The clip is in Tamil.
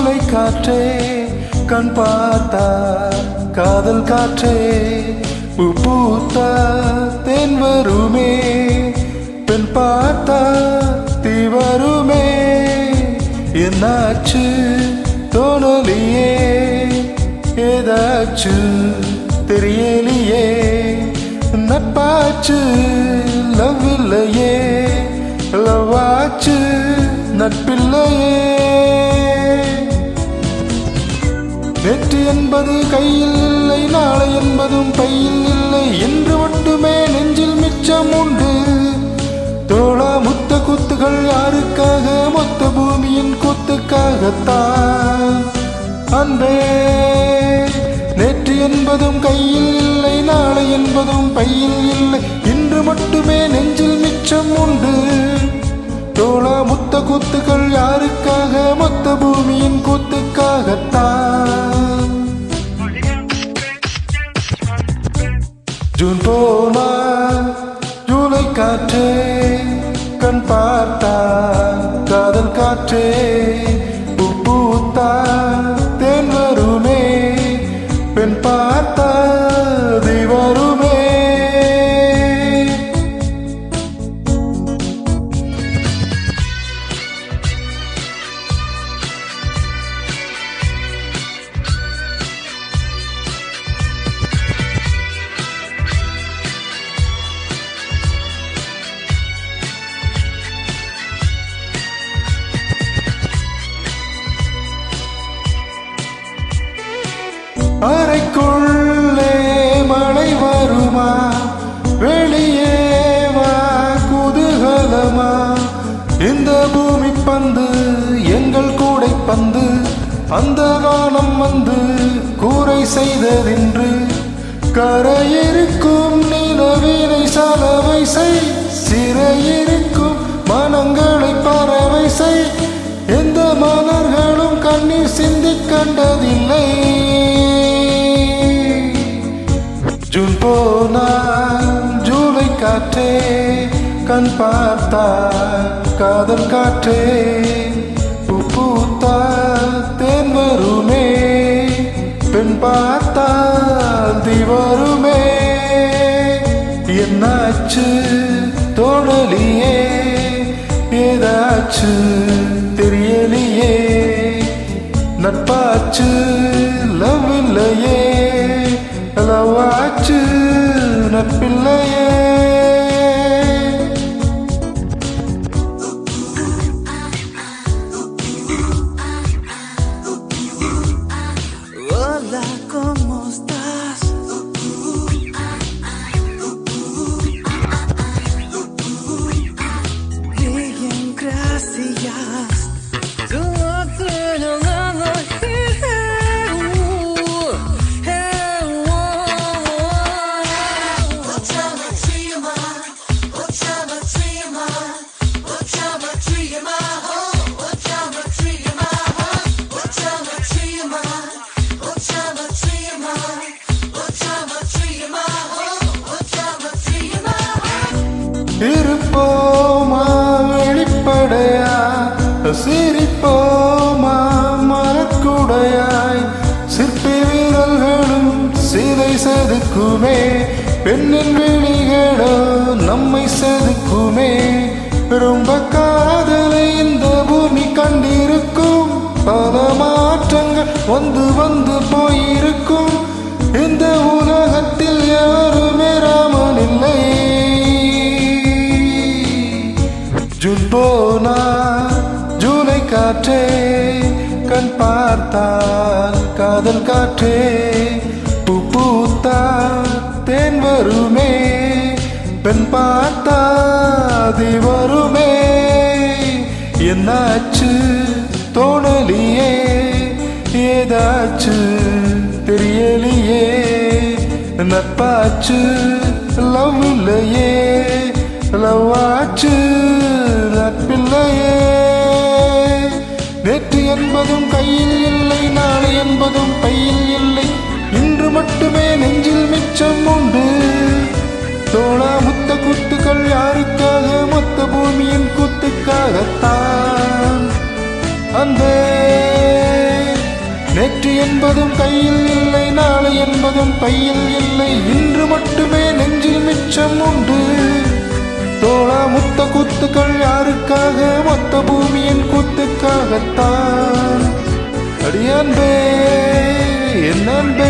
ஜூலை காற்றே கண் பார்த்தா காதல் காற்றே பூத்தா தேன் வருமே பெண் பார்த்தா தீ வருமே என்னாச்சு தோணலியே ஏதாச்சு தெரியலையே நட்பாச்சு லவ் இல்லையே லவ்வாச்சு நட்பில்லையே நேற்று என்பது கையில் இல்லை நாளை என்பதும் பையில் இல்லை என்று மட்டுமே நெஞ்சில் மிச்சம் உண்டு தோளா முத்த குத்துகள் யாருக்காக மொத்த பூமியின் கூத்துக்காகத்தான் அன்பே நேற்று என்பதும் கையில் இல்லை நாளை என்பதும் பையில் இல்லை இன்று மட்டுமே நெஞ்சில் மிச்சம் உண்டு தோளா முத்த கூத்துகள் யாருக்காக மொத்த பூமியின் கூத்துக்காகத்தான் ஜூன் போனா ஜூலை காற்றே கண் பார்த்தா காதல் காற்றே பூத்தா தேன் வருமே பெண் பார்த்தா தீ வருமே அறைக்குள்ளே மழை வருமா வெளியே வா குதூகலமா இந்த பூமி பந்து எங்கள் கூடை பந்து அந்த வானம் வந்து கூரை செய்ததென்று கரையிருக்கும் நிலவினை சலவை செய் சிறையிருக்கும் மனங்களை பறவை செய் எந்த மலர்களும் கண்ணீர் சிந்தி கண்டதில்லை ஜூன் போனா ஜூலை காற்றே கண் பார்த்தா காதல் காற்றே பூத்தா தேன் வருமே பெண் பார்த்தா தீ வருமே என்னாச்சு தோணலியே ஏதாச்சு தெரியலையே நட்பாச்சு லவ் இல்லையே லவ்வாச்சு நட்பில்லையே Hola, ¿cómo estás? Bien, gracias. Tú no tienes nada que இருப்போமா வெளிப்படையா சிரிப்போமா மலக்குடையாய் சிற்பி வீரர்களும் சிலை செதுக்குமே பெண்ணின் விழிகளோ நம்மை செதுக்குமே ரொம்ப காதலை இந்த பூமி கண்டிருக்கும் பல மாற்றங்கள் வந்து வந்து போயிருக்கும் இந்த உலகத்தில் யாருமே ராமன் இல்லை ஜூன் போனா ஜூலை காற்றே கண் பார்த்தால் காதல் காற்றே பூத்தா தேன் வருமே பெண் பார்த்தா தீ வருமே என்னாச்சு தோணலியே ஏதாச்சு தெரியலையே நட்பாச்சு லவ் இல்லையே லவ்வாச்சு நட்பில்லையே நேற்று என்பதும் கையில் இல்லை நாளை என்பதும் பையில் இல்லை இன்று மட்டுமே நெஞ்சில் மிச்சம் உண்டு தோளா முத்த குத்துக்கள் யாருக்காக மொத்த பூமியின் கூத்துக்காகத்தான் அன்பே முத்த குத்துக்கள் யாருக்காக மொத்த பூமியின் குத்துக்காகத்தான். அடியான்பே என் அன்பே